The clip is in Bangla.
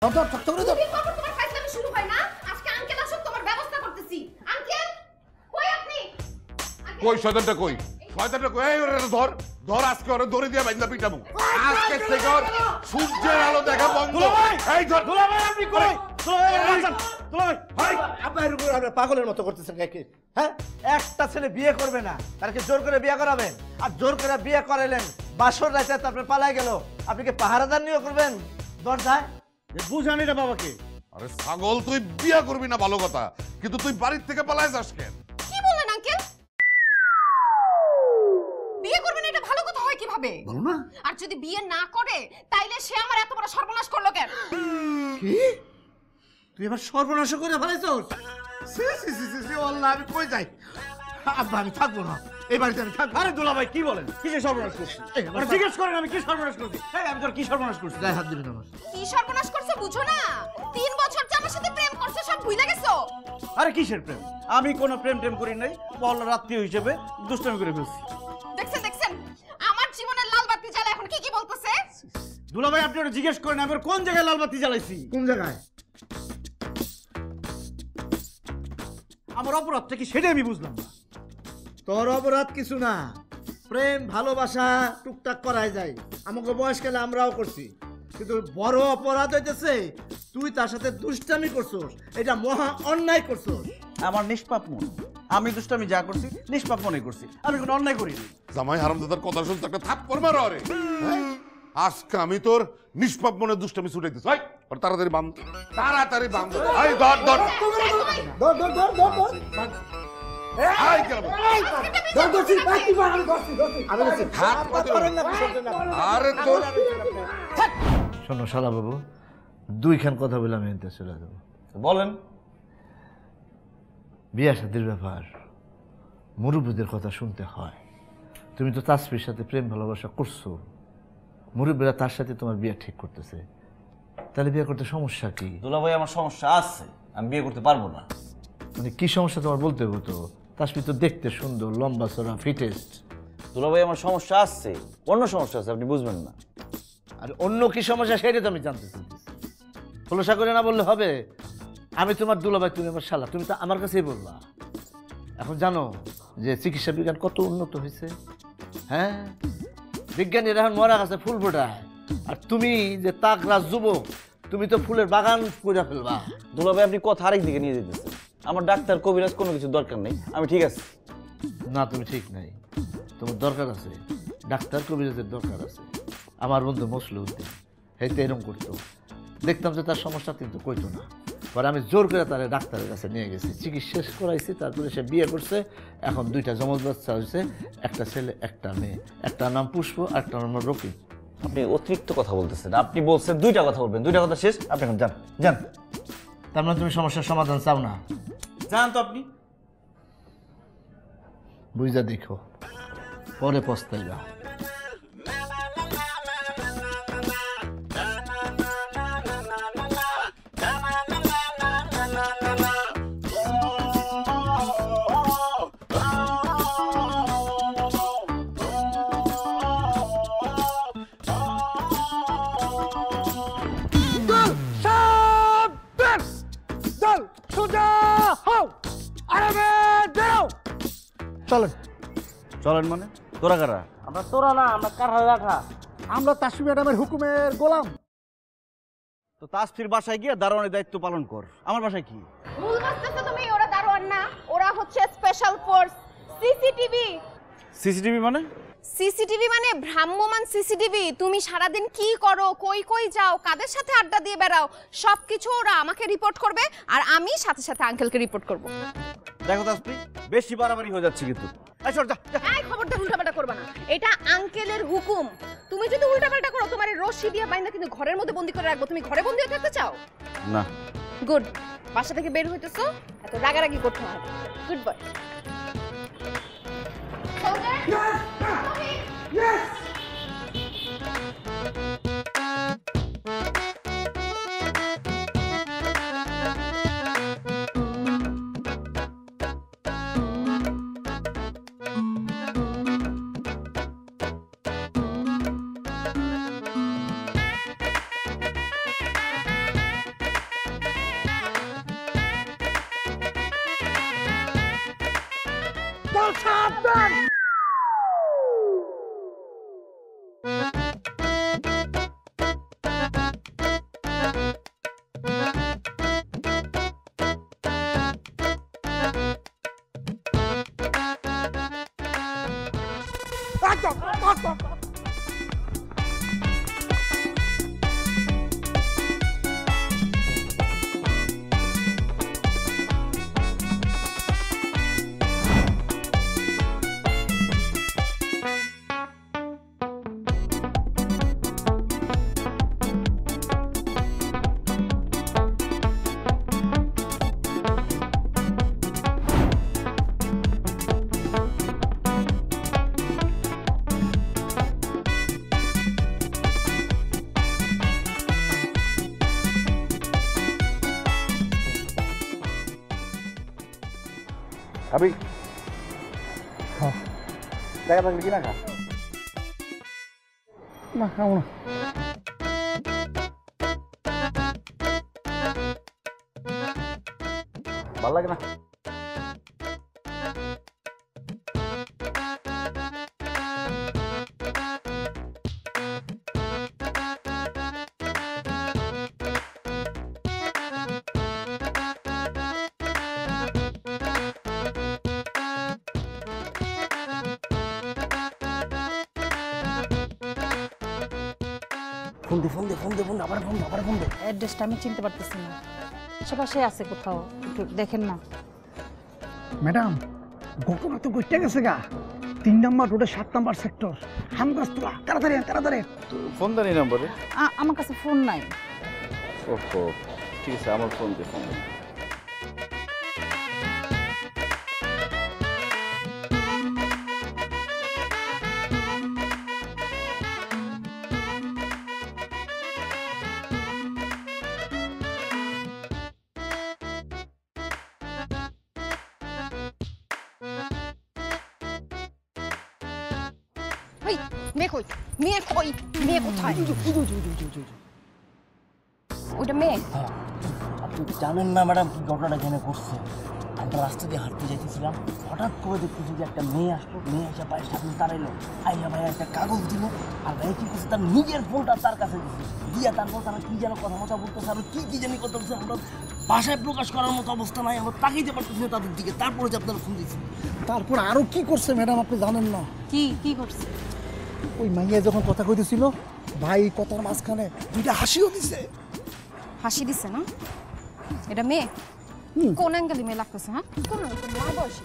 ধর ধর ধর ধর তোমার ফাইজলামি শুরু হয় না? আজকে আঙ্কেল আসুক, তোমার ব্যবস্থা করতেছি। আঙ্কেল কই আপনি? কই শয়তানটা কই? শয়তানটা কই? এই ওরে ধর ধর, আজকে ওরে দড়ি দিয়ে বাইন্দা পিটাবো। আজকে থেকে ওর সূর্যের আলো দেখা বন্ধ। এই ধর দুলাভাই আপনি কই? দুলাভাই আপনার পাগলের মতো করতেছেন কাকে? হ্যাঁ, একটা ছেলে বিয়ে করবে না, তাকে জোর করে বিয়ে করাবেন, আর জোর করে বিয়ে করাইলেন, বাসর রাতে তারপরে পালাই গেল, আপনি কি পাহারাদার নিয়োগ করবেন দরজায়? বুঝানি রে বাবাকে। আরে ছাগল, তুই বিয়ে করবি না ভালো কথা, কিন্তু তুই বাড়ির থেকে পালায় যাস কেন? কি বলেন আঙ্কেল? বিয়ে করবে না এটা ভালো কথা হয় কিভাবে? বলো না। আর যদি বিয়ে না করে তাইলে সে আমার এত বড় সর্বনাশ করলো কেন? কি তুই এবার সর্বনাশ করে ফেলাইছস? সি সি সি সি আল্লাহ, আমি কই যাই? আব্বা আমি থাকবো না এই বাড়িতে, আমি থাকবো। আরে দুলাভাই কি বলেন? কিসে সর্বনাশ করছিস? জিজ্ঞেস করেন আমি কি সর্বনাশ করছি? এই আমি তোর কি সর্বনাশ করছি? গায়ে হাত দিবি না আমার। কি সর্বনাশ করছে বুঝো না? 3 বছর যে আমার সাথে প্রেম করছে সব ভুলে গেছো? আরে কিসের প্রেম? আমি কোনো প্রেম টেম করি নাই, বল রাত্রি হিসেবে দুষ্টামি করে ফেলছি। দেখছেন দেখছেন আমার জীবনের লাল বাতি জ্বালা এখন কি কি বলতেছে? দুলাভাই আপনি ওটা জিজ্ঞেস করেন আমি কোন জায়গায় লাল বাতি জ্বালাইছি? কোন জায়গায়? আমার অপরাধটা কি সেটা আমি বুঝলাম না। তোর অপরাধ কিছু না, প্রেম ভালোবাসা টুকটাক করাই যায়, আমাকে বয়সকালে আমরাও করছি, কিন্তু বড় অপরাধ হইতেছে তুই তার সাথে দুষ্টামি করছস, এটা মহা অন্যায় করছস। আমার নিষ্পাপ মন, আমি দুষ্টামি যা করছি নিষ্পাপ মনে করছি, আমি কোনো অন্যায় করিনি। জামাই হারামজাদার কথা শুনতে একটা থাপ্পড় মারো আরে। আজকে আমি তোর নিষ্পাপ মনে দুষ্টামি ছুটাইতেছি। ভাই আর তাড়াতাড়ি বান্ধ, তাড়াতাড়ি বান্ধ। এই ধর ধর ধর ধর ধর ধর ধর এই কেন ধর ধরছি, বাকি বার আমি ধরছি ধরছি আমি বলছি হাত পাতে আরে তোর শোনো শালা বাবু, দুইখান কথা বলে আমি এনতে চলে যাবো। বলেন। বিয়া শাদীর ব্যাপার মুরব্বীদের কথা শুনতে হয়। তুমি তো তাসফির সাথে প্রেম ভালোবাসা করছো, মুরব্বীরা তার সাথে তোমার বিয়ে ঠিক করতেছে, তাহলে বিয়ে করতে সমস্যা কি? দুলাভাই আমার সমস্যা আছে, আমি বিয়ে করতে পারবো না। মানে কি সমস্যা তোমার বলতে হতো? তাসফি তো দেখতে সুন্দর, লম্বা চড়া, ফিটেস্ট। দুলাভাই আমার সমস্যা আছে, অন্য সমস্যা আছে, আপনি বুঝবেন না। আর অন্য কি সমস্যা সেটা তো আমি জানতে চাইতেছি। খোলসা করে না বললে হবে? আমি তোমার দুলাভাই, তুমি আমার শালা, তুমি তো আমার কাছেই বলবা। এখন জানো যে চিকিৎসা বিজ্ঞান কত উন্নত হয়েছে? হ্যাঁ, বিজ্ঞানীরা এখন মরা গাছে ফুল ফোটায়, আর তুমি যে তাকরা যুবক, তুমি তো ফুলের বাগান করে ফেলবা। দুলাভাই আপনি কথা আরেক দিকে নিয়ে যেতেছেন। আমার ডাক্তার কবিরাজ কোনো কিছু দরকার নেই, আমি ঠিক আছে। না, তুমি ঠিক নাই, তোমার দরকার আছে, ডাক্তার কবিরাজের দরকার আছে। আমার বন্ধু মসলুদ্দিন হেঁটে এরকম করতো, দেখতাম যে তার সমস্যা কিন্তু কইতো না, পরে আমি জোর করে তার ডাক্তারের কাছে নিয়ে গেছি, চিকিৎসা করাইছি, তারপরে সে বিয়ে করছে, এখন 2টা জমজ বাচ্চা হয়েছে, একটা ছেলে একটা মেয়ে, একটা নাম পুষ্প আর একটা নাম রকি। আপনি অতিরিক্ত কথা বলতেছেন, আপনি বলছেন 2টা কথা বলবেন, 2টা কথা শেষ, আপনি এখন যান যান। তার মানে তুমি সমস্যার সমাধান চাও না? যান তো আপনি। বুঝা দেখো, পরে পস্তাইবা। চলেন। চলেন মানে? তোরা কারা? আমরা তোরা না, আমরা কারহা রাখা, আমরা তাসফি ম্যাডামের হুকুমের গোলাম। তো তাসফির বাসায় গিয়ে দারোয়ানের দায়িত্ব পালন কর, আমার বাসায় কি? ভুল বুঝতেছো তুমি, ওরা দারোয়ান না, ওরা হচ্ছে স্পেশাল ফোর্স, সিসিটিভি। সিসিটিভি মানে? সিসিটিভি মানে ভ্রাম্যমান সিসিটিভি। তুমি সারাদিন কি করো, কই কই যাও, কাদের সাথে আড্ডা দিয়ে বেড়াও, সবকিছু ওরা আমাকে রিপোর্ট করবে, আর আমি সাথে সাথে আঙ্কেলকে রিপোর্ট করব। দেখো তাসফি, বেশি বাড়াবাড়ি হয়ে যাচ্ছে কিন্তু। এই খবরদার উল্টাপাল্টা করবে না, এটা আঙ্কেলের হুকুম। তুমি যদি উল্টাপাল্টা করো তোমার এই রশি দিয়ে বাইন্দা কিন্তু ঘরের মধ্যে বন্দি করে রাখবো। তুমি ঘরে বন্দি হয়ে থাকতে চাও না? গুড, বাসা থেকে বের হইতেছো, এত রাগারাগি করতে হয়। Good boy. তোর সাবধান। খাবি টাকা থাকলে কি না খা না খাবো না। ভালো লাগে না ফোন দে আবার ফোন দে অ্যাড্রেসটা আমি চিনতে পারতেছি না, আশেপাশে আছে কোথাও, একটু দেখেন না। ম্যাডাম ঘটনা তো ঘটে গেছে গা, 3 নম্বর রোডে 7 নম্বর সেক্টর হামগাছতলা। তাড়াতাড়ি ফোন দেন এই নম্বরে। আমার কাছে ফোন নাই। ওহো ঠিক আছে আমার ফোন দে ওই মেয়ে কই, মেয়ে কই, মেয়ে কোথায়? ওটা মেয়ে। আপনি তো জানেন না ম্যাডাম কি ঘটনাটা এখানে ঘটছে। আমরা রাস্তা দিয়ে হাঁটতে যাইতেছিলাম, হঠাৎ করে দেখতেছি যে একটা মেয়ে আসলো, মেয়ে এসে পায়ের সামনে দাঁড়াইলো, আইয়া ভাইয়া একটা কাগজ দিল, আর ভাই কি করছে তার নিজের ফোনটা তার কাছে দিচ্ছে, দিয়া তারপর তারা কি যেন কথা মতো বলতেছে, আর কি জানি কথা বলছে, আমরা ভাষায় প্রকাশ করার মতো অবস্থা নাই, আমরা তাকাইতে পারতেছি না তাদের দিকে। তারপরে যে আপনারা ফোন দিচ্ছি। তারপর আরো কি করছে ম্যাডাম আপনি জানেন না? কি করছে? ওই মাইয়া যখন কথা কইতেছিল ভাই কথার মাঝখানে 2টা হাসিও দিছে। হাসি দিছে না? এটা মেয়ে? কোন অ্যাঙ্গেলে মেয়ে লাগতেছে? হ্যাঁ, কোন বয়সী?